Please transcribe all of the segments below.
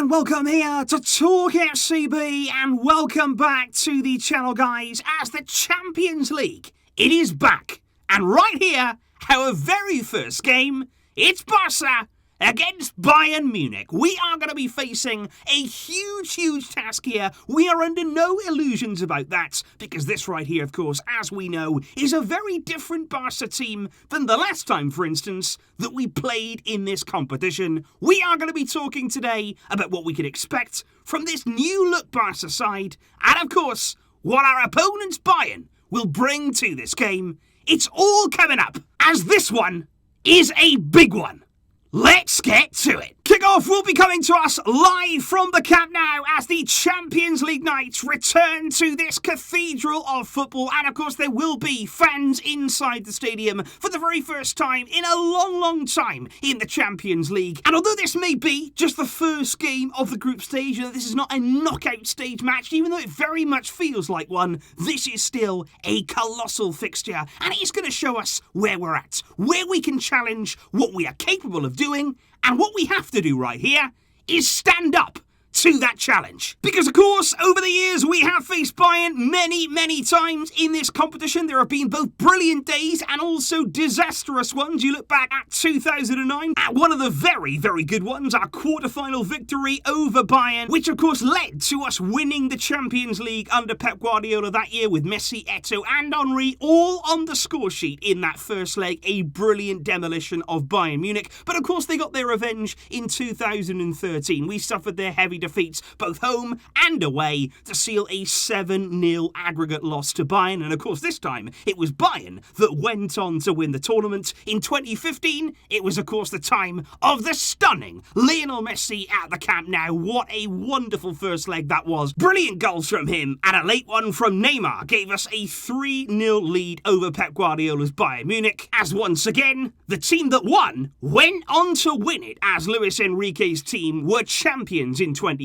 and welcome here to Talk FCB, and welcome back to the channel, guys, as the Champions League, it is back. And right here, our very first game, it's Barça against Bayern Munich. We are going to be facing a huge task here. We are under no illusions about that, because this right here, of course, as we know, is a very different Barça team than the last time, for instance, that we played in this competition. We are going to be talking today about what we can expect from this new look Barça side, and of course, what our opponents Bayern will bring to this game. It's all coming up, as this one is a big one. Let's get to it. Kickoff will be coming to us live from the Camp Nou as the Champions League Knights return to this cathedral of football. And of course, there will be fans inside the stadium for the very first time in a long time in the Champions League. And although this may be just the first game of the group stage, this is not a knockout stage match, even though it very much feels like one, this is still a colossal fixture. And it's going to show us where we're at, where we can challenge what we are capable of doing, and what we have to do right here is stand up to that challenge. Because, of course, over the years, we have faced Bayern many times in this competition. There have been both brilliant days and also disastrous ones. You look back at 2009, at one of the very good ones, our quarter-final victory over Bayern, which, of course, led to us winning the Champions League under Pep Guardiola that year with Messi, Eto'o and Henry all on the score sheet in that first leg. A brilliant demolition of Bayern Munich. But, of course, they got their revenge in 2013. We suffered their heavy defeats both home and away to seal a 7-0 aggregate loss to Bayern, and of course this time it was Bayern that went on to win the tournament. In 2015 it was of course the time of the stunning Lionel Messi at the Camp Nou. What a wonderful first leg that was. Brilliant goals from him, and a late one from Neymar gave us a 3-0 lead over Pep Guardiola's Bayern Munich, as once again the team that won went on to win it, as Luis Enrique's team were champions in 2015.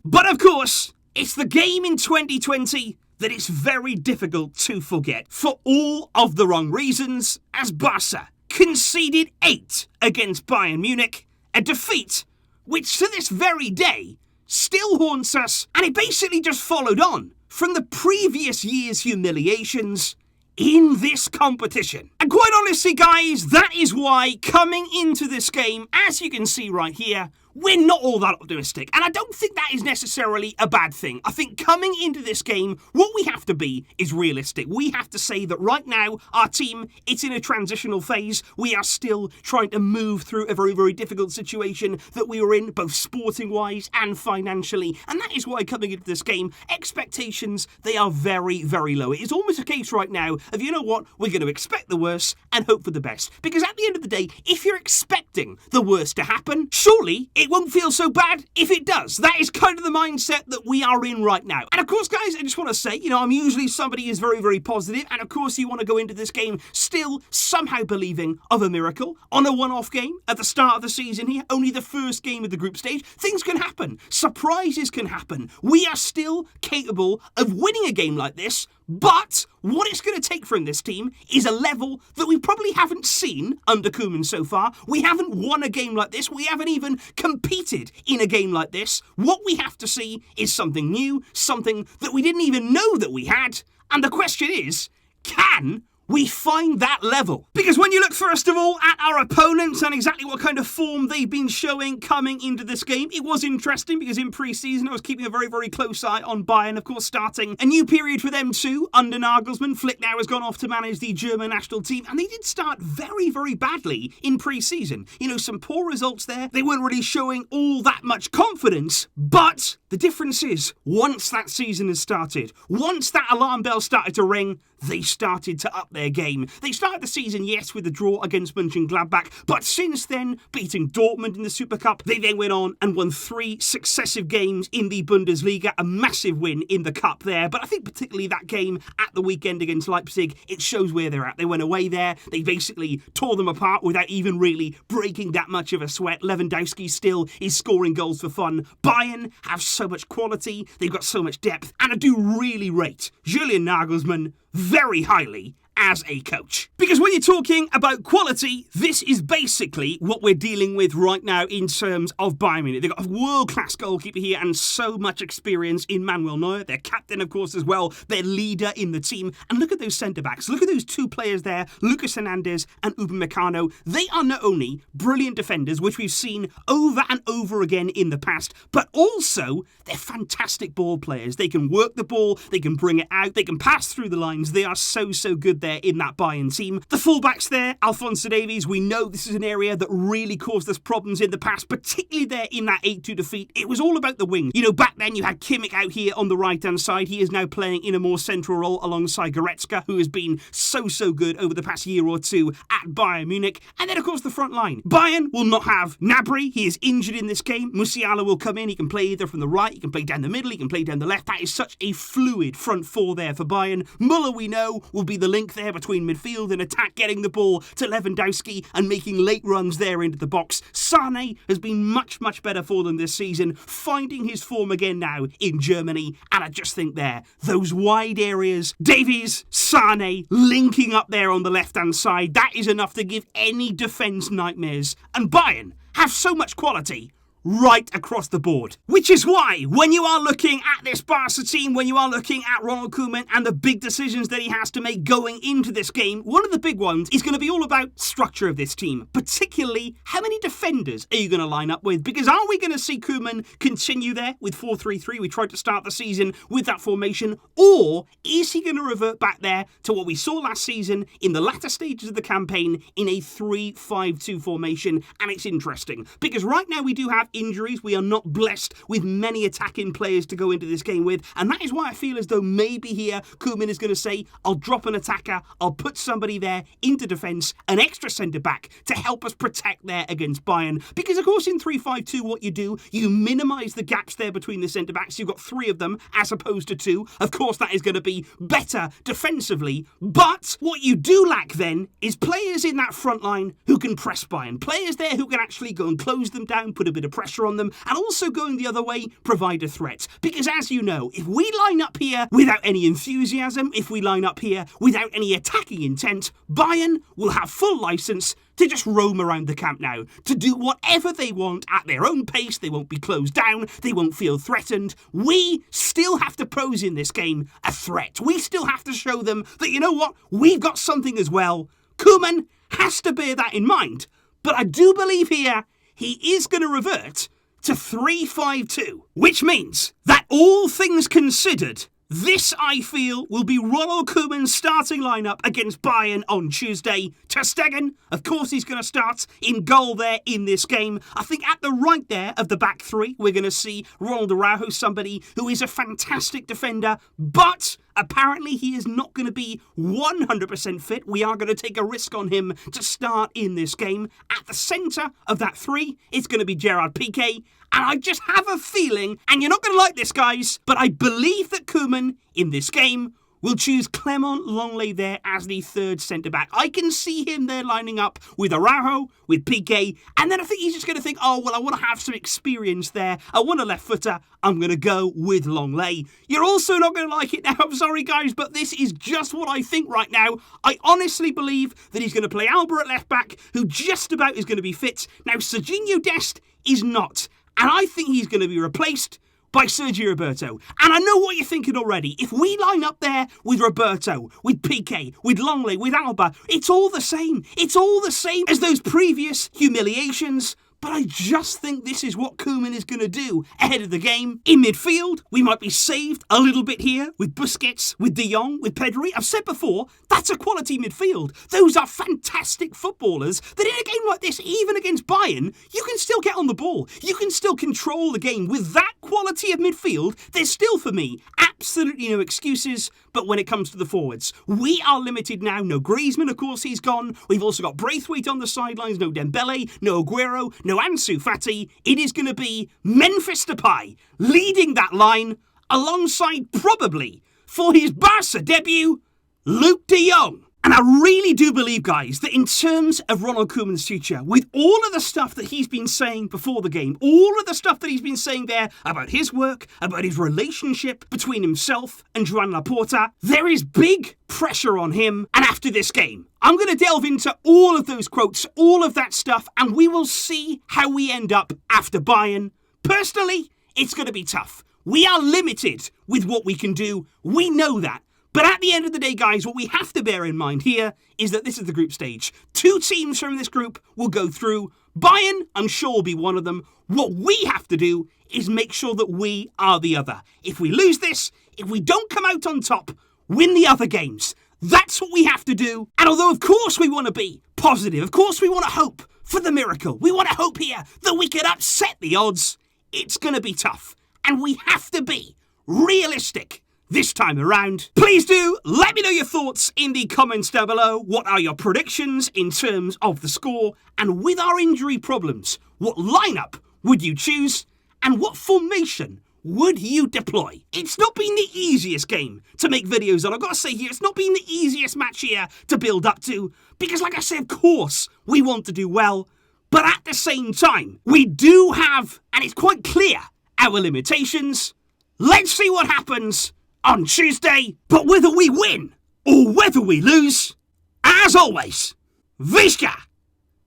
But of course, it's the game in 2020 that is very difficult to forget for all of the wrong reasons, as Barça conceded 8 against Bayern Munich, a defeat which to this very day still haunts us, and it basically just followed on from the previous year's humiliations in this competition. And quite honestly, guys, that is why coming into this game, as you can see right here, we're not all that optimistic, and I don't think that is necessarily a bad thing. I think coming into this game, what we have to be is realistic. We have to say that right now, our team, it's in a transitional phase. We are still trying to move through a very difficult situation that we were in, both sporting-wise and financially, and that is why coming into this game, expectations, they are very low. It is almost a case right now of, you know what, we're going to expect the worst and hope for the best. Because at the end of the day, if you're expecting the worst to happen, surely it won't feel so bad if it does. That is kind of the mindset that we are in right now. And of course, guys, I just want to say, I'm usually somebody who's very positive, and of course you want to go into this game still somehow believing of a miracle. On a one-off game at the start of the season here, only the first game of the group stage, things can happen. Surprises can happen. We are still capable of winning a game like this, but what it's going to take from this team is a level that we probably haven't seen under Koeman so far. We haven't won a game like this. We haven't even competed in a game like this. What we have to see is something new, something that we didn't even know that we had. And the question is, can we find that level? Because when you look first of all at our opponents and exactly what kind of form they've been showing coming into this game, it was interesting because in pre-season I was keeping a very close eye on Bayern, of course starting a new period for them too under Nagelsmann. Flick now has gone off to manage the German national team, and they did start very badly in pre-season. Some poor results there. They weren't really showing all that much confidence, but the difference is once that season has started, once that alarm bell started to ring, they started to up their game. They started the season, yes, with a draw against Mönchengladbach, but since then, beating Dortmund in the Super Cup, they then went on and won 3 successive games in the Bundesliga, a massive win in the Cup there. But I think particularly that game at the weekend against Leipzig, it shows where they're at. They went away there, they basically tore them apart without even really breaking that much of a sweat. Lewandowski still is scoring goals for fun. Bayern have so much quality, they've got so much depth, and I do really rate Julian Nagelsmann very highly as a coach. Because when you're talking about quality, this is basically what we're dealing with right now in terms of Bayern Munich. They've got a world-class goalkeeper here and so much experience in Manuel Neuer. Their captain, of course, as well. Their leader in the team. And look at those centre-backs. Look at those two players there, Lucas Hernandez and Upamecano. They are not only brilliant defenders, which we've seen over and over again in the past, but also they're fantastic ball players. They can work the ball, they can bring it out, they can pass through the lines. They are so good there in that Bayern team. The fullbacks there, Alphonso Davies, we know this is an area that really caused us problems in the past, particularly there in that 8-2 defeat. It was all about the wings. You know, back then you had Kimmich out here on the right-hand side. He is now playing in a more central role alongside Goretzka, who has been so good over the past year or two at Bayern Munich. And then, of course, the front line. Bayern will not have Gnabry. He is injured in this game. Musiala will come in. He can play either from the right, he can play down the middle, he can play down the left. That is such a fluid front four there for Bayern. Muller, we know, will be the link there between midfield and attack, getting the ball to Lewandowski and making late runs there into the box. Sane has been much better for them this season, finding his form again now in Germany. And I just think there, those wide areas, Davies, Sane, linking up there on the left-hand side, that is enough to give any defence nightmares. And Bayern have so much quality right across the board. Which is why, when you are looking at this Barca team, when you are looking at Ronald Koeman and the big decisions that he has to make going into this game, one of the big ones is going to be all about structure of this team. Particularly, how many defenders are you going to line up with? Because are we going to see Koeman continue there with 4-3-3? We tried to start the season with that formation. Or is he going to revert back there to what we saw last season in the latter stages of the campaign in a 3-5-2 formation? And it's interesting, because right now we do have injuries. We are not blessed with many attacking players to go into this game with, and that is why I feel as though maybe here Koeman is going to say, I'll drop an attacker, I'll put somebody there into defence, an extra centre-back to help us protect there against Bayern. Because of course in 3-5-2 what you do, you minimise the gaps there between the centre-backs. You've got 3 of them as opposed to 2. Of course that is going to be better defensively, but what you do lack then is players in that front line who can press Bayern. Players there who can actually go and close them down, put a bit of pressure on them, and also going the other way, provide a threat. Because as you know, if we line up here without any enthusiasm, if we line up here without any attacking intent, Bayern will have full licence to just roam around the Camp Nou, to do whatever they want at their own pace. They won't be closed down, they won't feel threatened. We still have to pose in this game a threat. We still have to show them that, you know what, we've got something as well. Koeman has to bear that in mind. But I do believe here he is going to revert to 3-5-2, which means that all things considered, this, I feel, will be Ronald Koeman's starting lineup against Bayern on Tuesday. Ter Stegen, of course, he's going to start in goal there in this game. I think at the right there of the back 3, we're going to see Ronald Araujo, somebody who is a fantastic defender, but apparently he is not going to be 100% fit. We are going to take a risk on him to start in this game. At the centre of that 3, it's going to be Gerard Piqué. And I just have a feeling, and you're not going to like this, guys, but I believe that Koeman in this game will choose Clement Lenglet there as the third centre-back. I can see him there lining up with Araujo, with Piqué, and then I think he's just going to think, oh, well, I want to have some experience there. I want a left footer. I'm going to go with Lenglet. You're also not going to like it now. I'm sorry, guys, but this is just what I think right now. I honestly believe that he's going to play Alba at left-back, who just about is going to be fit. Now, Serginho Dest is not. And I think he's going to be replaced by Sergio Roberto. And I know what you're thinking already. If we line up there with Roberto, with Piqué, with Lenglet, with Alba, it's all the same. It's all the same as those previous humiliations. But I just think this is what Koeman is going to do ahead of the game. In midfield, we might be saved a little bit here with Busquets, with De Jong, with Pedri. I've said before, that's a quality midfield. Those are fantastic footballers that in a game like this, even against Bayern, you can still get on the ball. You can still control the game. With that quality of midfield, there's still, for me, absolutely no excuses. But when it comes to the forwards, we are limited now. No Griezmann, of course, he's gone. We've also got Braithwaite on the sidelines. No Dembele, no Aguero, no Ansu Fati. It is going to be Memphis Depay leading that line alongside, probably, for his Barca debut, Luke de Jong. And I really do believe, guys, that in terms of Ronald Koeman's future, with all of the stuff that he's been saying before the game, all of the stuff that he's been saying there about his work, about his relationship between himself and Joan Laporta, there is big pressure on him. And after this game, I'm going to delve into all of those quotes, all of that stuff, and we will see how we end up after Bayern. Personally, it's going to be tough. We are limited with what we can do. We know that. But at the end of the day, guys, what we have to bear in mind here is that this is the group stage. 2 teams from this group will go through. Bayern, I'm sure, will be one of them. What we have to do is make sure that we are the other. If we lose this, if we don't come out on top, win the other games. That's what we have to do. And although, of course, we want to be positive, of course, we want to hope for the miracle. We want to hope here that we can upset the odds. It's going to be tough. And we have to be realistic this time around. Please do let me know your thoughts in the comments down below. What are your predictions in terms of the score? And with our injury problems, what lineup would you choose? And what formation would you deploy? It's not been the easiest game to make videos on. I've got to say here, it's not been the easiest match here to build up to. Because like I said, of course, we want to do well. But at the same time, we do have, and it's quite clear, our limitations. Let's see what happens on Tuesday, but whether we win or whether we lose, as always, Visca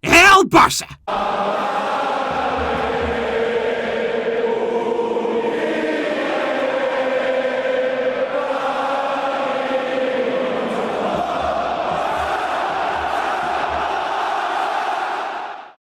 El Barça!